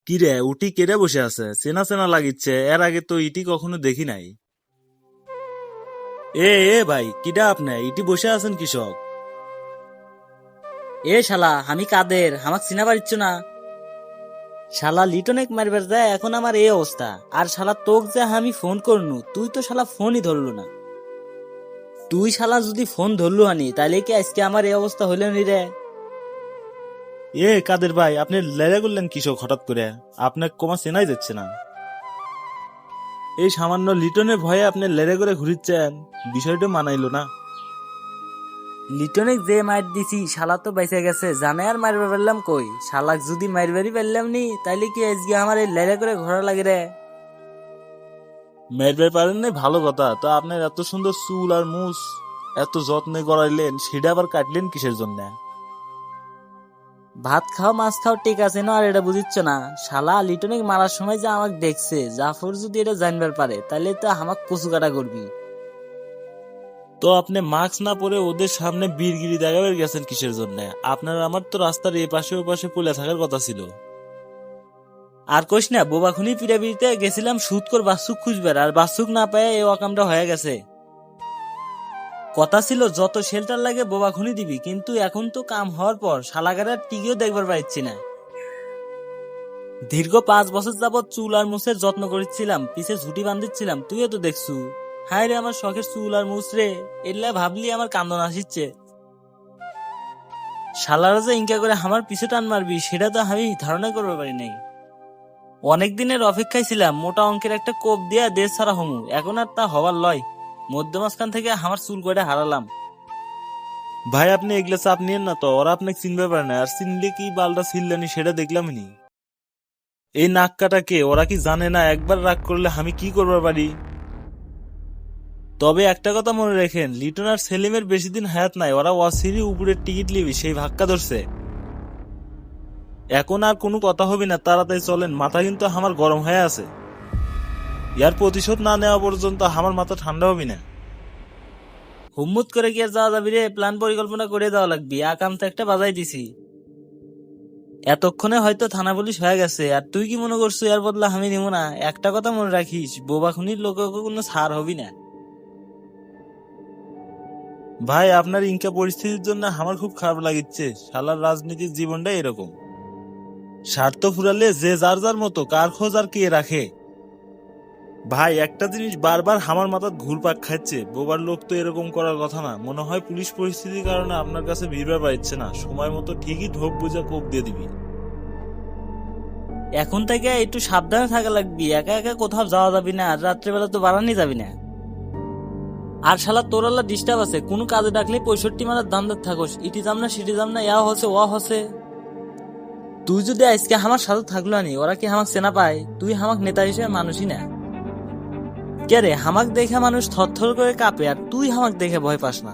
কি রে, উটি কেড়ে বসে আছে, চেনা চেনা লাগিচ্ছে, এর আগে তো ইটি কখনো দেখি নাই। এ ভাই, কিডা আপনি ইটি বসে আছেন কৃষক? এ শালা, আমি কাদের হামাক চিনা পারিচ্ছ না? শালা লিটনেক মারবার যায় এখন আমার এই অবস্থা। আর শালা তোক যে আমি ফোন করনু, তুই তো শালা ফোনই ধরলু না। তুই শালা যদি ফোন ধরলু হানি তাইলে কি আজকে আমার এই অবস্থা হইল নি রে? কাদের ভাই, আপনি লেড়ে করলেন কৃষক হঠাৎ করে? আপনার কমা চেনাই যাচ্ছে না। এই সামান্য লিটনের ভয়ে আপনি লেড়ে করে ঘুরিচ্ছেন, বিষয়টা মানাইলো না। লিটনেক যে মার দিছি শালা তো বেঁচে গেছে, জানে আর মারবার পারলাম কই? শালাক যদি মারবারই পারলাম নি তাইলে কি আজকে আমার এই লেড়া করে ঘোরা লাগে রে? মেরবে পারেন নাই ভালো কথা, তো আপনার এত সুন্দর চুল আর মুছ এত যত্নে গড়াইলেন, সেটা আবার কাটলেন কিসের জন্য? ভাত খাও মাছ খাও ঠিক আছে না, আর এটা বুঝিচ্ছ না? শালা লিটনিক মারার সময় যে আমাকে দেখছে, জাফর যদি এটা জানবার পারে তাহলে তো আমাকে কচু কাটা করবি। তো আপনি মাস্ক না পরে ওদের সামনে বীরগিরি দেখাবার গেছেন কিসের জন্য? আপনার আমার তো রাস্তার এ পাশে ও পাশে পড়ে থাকার কথা ছিল। আর কইস না, বোবা খুনি পিড়াপিড়িতে গেছিলাম সুদ কর বাসুক খুঁজবার, আর বাসুক না পায় এই অকামটা হয়ে গেছে। কথা ছিল যত শেল্টার লাগে বোবা খুনি দিবি, কিন্তু এখন তো কাম হওয়ার পর শালাগারের টিকিও দেখবার পাইছি না। দীর্ঘ 5 বছর যাবৎ চুল আর মুছের যত্ন করেছিলাম, পিছে ঝুটি বাঁধিচ্ছিলাম, তুইও তো দেখছু। হায় রে আমার শখের চুল আর মুছ রে, এল্লা ভাবলি আমার কান্দন আসিচ্ছে। শালারা যে ইনকা করে আমার পিছে টান মারবি সেটা তো আমি ধারণা করতে পারি নাই। অনেক দিনের অপেক্ষায় ছিলাম, মোটা অঙ্কের একটা কোপ দিয়া দেশ ছাড়া হমু, এখন আর তা হবার লয়। মধ্য মাঝখান থেকে আমার চুল কয়টা হারালাম। ভাই আপনি এগুলা চাপ নিয়েন না তো, ওরা আপনাকে চিনবে পারে না, আর চিনলে কি বালটা ছিললেনি সেটা দেখলাম নি। এই নাক কাটা কে, ওরা কি জানে না একবার রাগ করলে আমি কি করবার পারি? তবে একটা কথা মনে রেখেন, লিটন আর সেলিমের বেশি দিন হায়াত নাই, ওরা ওয়াসিরি উপরের টিকিট লিবি সেই ভাক্কা ধরছে। এখন আর কোনো কথা হবে না, তাড়াতাড়ি চলেন, মাথা কিন্তু আমার গরম হয়ে আছে। ইয়ার প্রতিশোধ না নেওয়া পর্যন্ত আমার মাথা ঠান্ডা হবে না। হুম্মুত করে কি আর যাওয়া যাবি রে? প্ল্যান পরিকল্পনা করে দেওয়া লাগবি, আকাম তো একটা বাজাই দিছি। এতক্ষণে হয়তো থানা পুলিশ হয়ে গেছে, আর তুই কি মনে করছো এর বদলা আমি নিব না? একটা কথা মনে রাখিস, বোবা খুনির লোকে কোনো ছাড় হবি না। ভাই আপনার ইনকা পরিস্থিতির জন্য আমার খুব খারাপ লাগিচ্ছে, শালার রাজনীতির জীবনটাই এরকম। স্বার্থ ফুরালে যে যার যার মতো, কার খোঁজ আর কে রাখে। ভাই একটা জিনিস বারবার আমার মাথায় ঘুরপাক খাচ্ছে, বোবার লোক তো এরকম করার কথা না। মনে হয় পুলিশ পরিস্থিতির কারণে আপনার কাছে ভিড়বার পাইছে না, সময় মতো ঠিকই ঢোক বুঝা কোপ দিয়ে দিবি। এখন থেকে একটু সাবধানে থাকা লাগবি, একা একা কোথাও যাওয়া যাবি না, আর রাত্রেবেলা তো বাড়ানি যাবি না। আর শালা তোর আল্লাহ ডিস্টার্ব আছে, কোনো কাজে ডাকলে 65 মারার ধান্দার থাকোস, ইটি যাম না সিটি যাম না, ইয়া হচ্ছে ওয়া হচ্ছে। তুই যদি আজকে আমার সাথে থাকলো আনি, ওরা কি হামাক চেনা পায়? তুই হামাক নেতা হিসেবে মানুষই না। কে রে, হামাক দেখে মানুষ থরথর করে কাঁপে, আর তুই হামাক দেখে ভয় পাস না।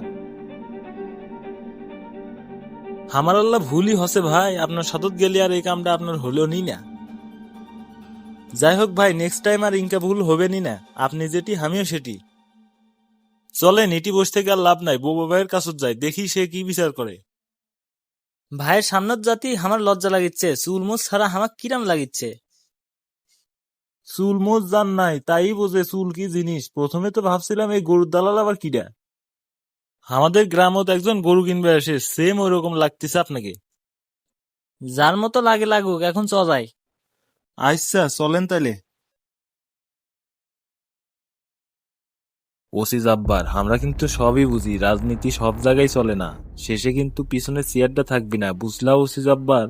আমার আল্লাহ ভুলই হসে ভাই, আপনার সাথত গেলে আর এই কামটা আপনার হলেও নি না। যাই হোক ভাই, নেক্সট টাইম আর ইনকা ভুল হবে নি না, আপনি যেটি আমিও সেটি। চলেন, এটি বসে থেকে আর লাভ নাই, বোবা ভাইয়ের কাছে যাই, দেখি সে কি বিচার করে। ভাইয়ের সামনের জাতি আমার লজ্জা লাগিচ্ছে, চুল মুছ ছাড়া হামাক কিরাম লাগিচ্ছে। চুল মোজ জান নাই, তাই বোঝে চুল কি জিনিস। প্রথমে তো ভাবছিলাম এই গরুর দালাল আবার কিডা। আমাদের গ্রামত একজন গরু কিনবে আসে, সেম ওই রকম লাগতেছে আপনাকে। যার মতো লাগে লাগুক, এখন চ যাই। আচ্ছা চলেন তাইলে। ওসি জাব্বার, আমরা কিন্তু সবই বুঝি, রাজনীতি সব জায়গায় চলে না, শেষে কিন্তু পিছনে চেয়ারটা থাকবি না, বুঝলা ওসি জাব্বার?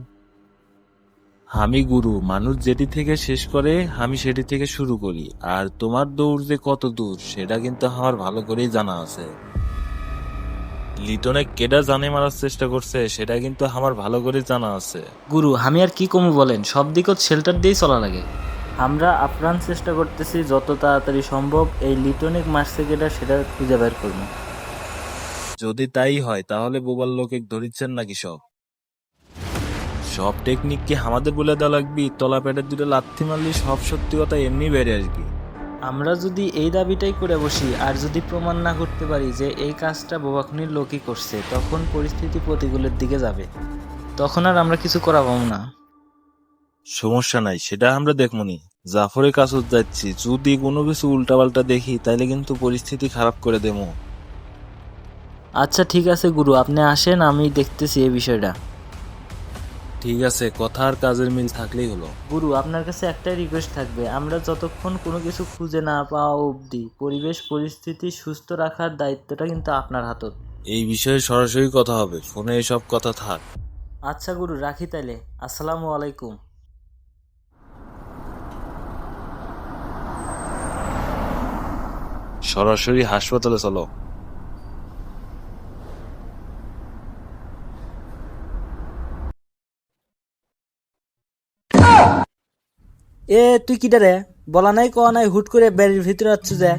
আমি গুরু, মানুষ যেটি থেকে শেষ করে আমি সেটি থেকে শুরু করি, আর তোমার দৌড় যে কত দূর সেটা কিন্তু আমার ভালো করেই জানা আছে। লিটনে কেডা জানে মারার চেষ্টা করছে সেটা কিন্তু আমার ভালো করে জানা আছে। গুরু, আমি আর কি কমু বলেন, সব দিকত শেল্টার দিয়েই চলা লাগে। আমরা আপ্রাণ চেষ্টা করতেছি যত তাড়াতাড়ি সম্ভব এই লিটনিক মারছে কেটা সেটা খুঁজে বের করবো। যদি তাই হয় তাহলে বোবার লোকে ধরিচ্ছেন নাকি সব? সব টেকনিক কি আমাদের বলে দেওয়া লাগবি? তলা পেটের দুটো লাথি মারলি সব সত্যি কথা এমনি বেড়ে আসবি। আমরা যদি এই দাবিটাই করে বসি, আর যদি প্রমাণ না করতে পারি যে এই কাজটা বোবাখনির লোকই করছে, তখন পরিস্থিতি প্রতিকূলের দিকে যাবে, তখন আর আমরা কিছু করা পাবো না। সমস্যা নাই, সেটা আমরা দেখমনি। জাফরের কাছে যাচ্ছি, যদি কোনো কিছু উল্টাপাল্টা দেখি তাইলে কিন্তু পরিস্থিতি খারাপ করে দেবো। আচ্ছা ঠিক আছে গুরু, আপনি আসেন, আমি দেখতেছি এই বিষয়টা। ঠিক আছে, কথা আর কাজের মিল থাকলেই হলো। গুরু, আপনার কাছে একটাই রিকোয়েস্ট থাকবে, আমরা যতক্ষণ কোনো কিছু খুঁজে না পাওয়া অবধি পরিবেশ পরিস্থিতি সুস্থ রাখার দায়িত্বটা কিন্তু আপনার হাতত। এই বিষয়ে সরাসরি কথা হবে, ফোনে এসব কথা থাক। আচ্ছা গুরু, রাখি তাইলে। আসসালামু আলাইকুম। সরাসরি হাসপাতালে চলো। এ তুই কিটা রে? বলা নাই কওয়া নাই, হুট করে বাড়ির ভিতরে আছো যে?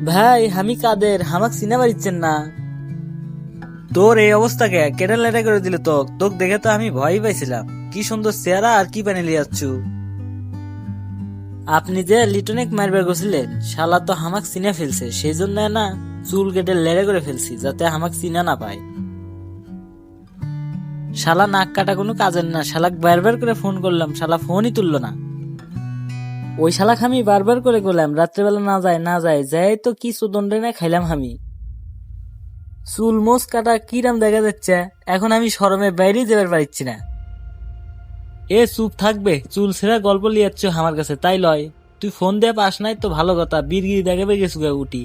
ভাই আমি কাদের, হামাক চিনা পারিচ্ছেন না? তোর এই অবস্থা কে কেটে লেটা করে দিলে? তোকে দেখে তো আমি ভয়ই পাইছিলাম। কি সুন্দর চেহারা, আর কি বানিয়ে যাচ্ছ? আপনি যে লিটনেক মারবার গেছিলেন, শালা তো হামাক চিনে ফেলছে, সেই জন্য না চুল কেটে লেড়ে করে ফেলছি, যাতে হামাক চিনা না পায়। শালা নাক কাটা কোনো কাজের না, শালাক বারবার করে ফোন করলাম, শালা ফোনই তুললো না। ওই শালাক আমি বারবার করে গেলাম, রাত্রেবেলা না যায় না যায়, যাই তো কি সুদণ্ডে না খাইলাম আমি। চুল মোজ কাটা কিরাম দেখা যাচ্ছে, এখন আমি শরমে বাইরেই যেতে পারছি না। এ চুপ থাকবে, চুল ছেঁড়া গল্প লিয়াচ্ছ আমার কাছে, তাই লয়? তুই ফোন দিয়ে পাস নাই তো ভালো কথা, বীরগিরি দেখাবে গেছু উঠি।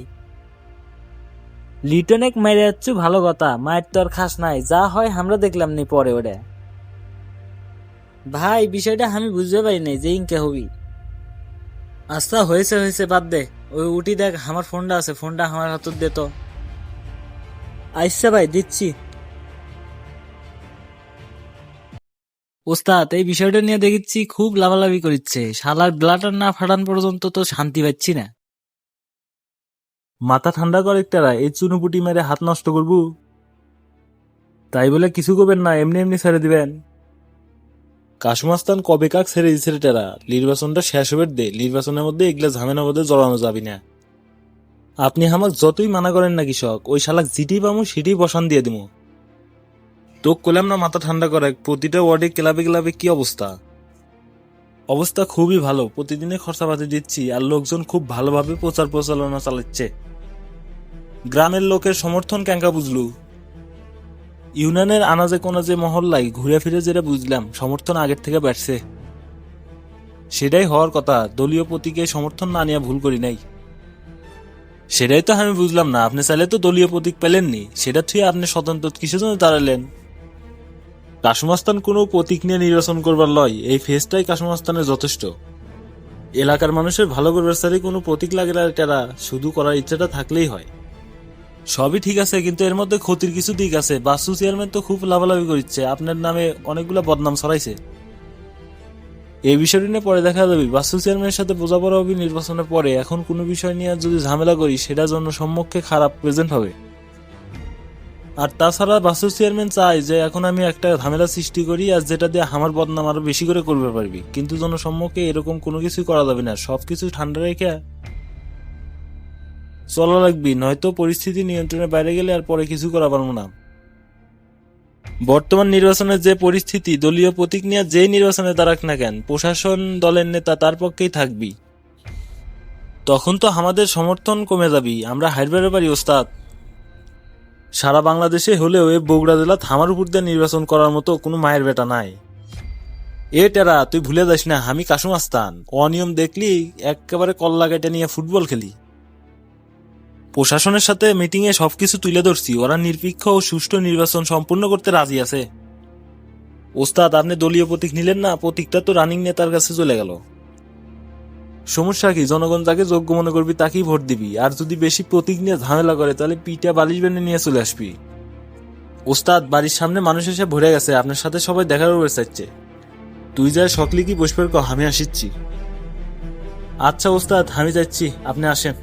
লিটনেক মেরে যাচ্ছ ভালো কথা, মায়ের তো আর খাস নাই, যা হয় আমরা দেখলাম নি পরে ওরে। ভাই বিষয়টা আমি বুঝতে পারি নাই যে ইনকে হবি। আচ্ছা হয়েছে হয়েছে, বাদ দে। ওই উঠি দেখ, আমার ফোনটা আছে, ফোনটা আমার হাতত দে তো। আচ্ছা ভাই, দিচ্ছি। ওস্তাদ, এই বিষয়টা নিয়ে দেখেছি খুব লাভালাভি করিচ্ছে, শালার ব্লাটার না ফাটান পর্যন্ত তো শান্তি পাচ্ছি না। মাথা ঠান্ডা কর একটারা, এই চুনুপুটি মেরে হাত নষ্ট করবো? তাই বলে কিছু করবেন না, এমনি এমনি ছেড়ে দিবেন? কাশমাস্তান কবে কাক ছেড়ে দিচ্ছে রে টেরা, নির্বাচনটা শেষ হবে দে, নির্বাচনের মধ্যে এগুলা ঝামেলার মধ্যে জড়ানো যাবি না। আপনি আমাকে যতই মানা করেন না কৃষক, ওই শালাক জিটি পামু সেটি বসান দিয়ে দিমু। তো কইলাম না মাথা ঠান্ডা করে, প্রতিটা ওয়ার্ডে ক্লাবে ক্লাবে কি অবস্থা? অবস্থা খুবই ভালো, প্রতিদিনে খরচাপাতি দিচ্ছি, আর লোকজন খুব ভালোভাবে প্রচার প্রচারণা চালাচ্ছে। গ্রামের লোকের সমর্থন ক্যাঙ্কা বুঝলু? ইউনিয়নের আনাজে কোনাজে মহল্লায় ঘুরে ফিরে যেটা বুঝলাম, সমর্থন আগের থেকে বাড়ছে। সেটাই হওয়ার কথা, দলীয় প্রতীকে সমর্থন না নিয়ে ভুল করি নাই। সেটাই তো আমি বুঝলাম না, আপনি চাইলে তো দলীয় প্রতীক পেলেননি, সেটা থুয়ে আপনি স্বতন্ত্র কিসের জন্য দাঁড়ালেন? কাশমাস্তান কোনো প্রতীক নিয়ে নির্বাচন করবার লয়, এই ফেসটাই কাশমাস্তানের যথেষ্ট। এলাকার মানুষের ভালো করবার সারি কোনো প্রতীক লাগে না, তারা শুধু করার ইচ্ছাটা থাকলেই হয়। সবই ঠিক আছে, কিন্তু এর মধ্যে ক্ষতির কিছু দিক আছে। বাসু চেয়ারম্যান তো খুব লাভালাভি করছে, আপনার নামে অনেকগুলা বদনাম ছড়াইছে। এই বিষয়টি নিয়ে পরে দেখা যাবে, বাসু চেয়ারম্যানের সাথে বোঝাপড়া হবে নির্বাচনের পরে। এখন কোনো বিষয় নিয়ে যদি ঝামেলা করি, সেটা জন্য সম্মুখে খারাপ প্রেজেন্ট হবে। আর তাছাড়া বাসু চেয়ারম্যান চায় যে এখন আমি একটা ঝামেলা সৃষ্টি করি, আর যেটা দিয়ে আমার বদনাম আরো বেশি করে করবে পারবি, কিন্তু জনসম্মুখে এরকম কোনো কিছুই করা যাবে না। সবকিছু ঠান্ডা রেখে চলা লাগবি, নয়তো পরিস্থিতি নিয়ন্ত্রণের বাইরে গেলে আর পরে কিছু করা পারবো না। বর্তমান নির্বাচনের যে পরিস্থিতি, দলীয় প্রতীক নিয়ে যেই নির্বাচনে দাঁড়াক না কেন, প্রশাসন দলের নেতা তার পক্ষেই থাকবি। তখন তো আমাদের সমর্থন কমে যাবি, আমরা হারবারে পারি ওস্তাদ। সারা বাংলাদেশে হলেও এ বগুড়া জেলা থামার উপর দিয়ে নির্বাচন করার মতো কোনো মায়ের বেটা নাই। এ টেরা, তুই ভুলে যাস না আমি কাশমাস্তান, অনিয়ম দেখলি একেবারে কল্লা কেটে নিয়ে ফুটবল খেলি। প্রশাসনের সাথে মিটিং এ সবকিছু তুলে ধরছি, ওরা নিরপেক্ষ ও সুষ্ঠু নির্বাচন সম্পূর্ণ করতে রাজি আছে। ওস্তাদ, আপনি দলীয় প্রতীক নিলেন না, প্রতীকটা তো রানিং নেতার কাছে চলে গেল। সমস্যা কি, জনগণ যাকে যোগ্য মনে করবি তাকেই ভোট দিবি, আর যদি বেশি প্রতীক নিয়ে ঝামেলা করে তাহলে পিঠা বালিশ বেঁধে নিয়ে চলে আসবি। ওস্তাদ, বাড়ির সামনে মানুষ এসে ভরে গেছে, আপনার সাথে সবাই দেখা করতে চাইছে। তুই যা সকলি কি বসবে, আমি আসিচ্ছি। আচ্ছা ওস্তাদ, আমি যাচ্ছি, আপনি আসেন।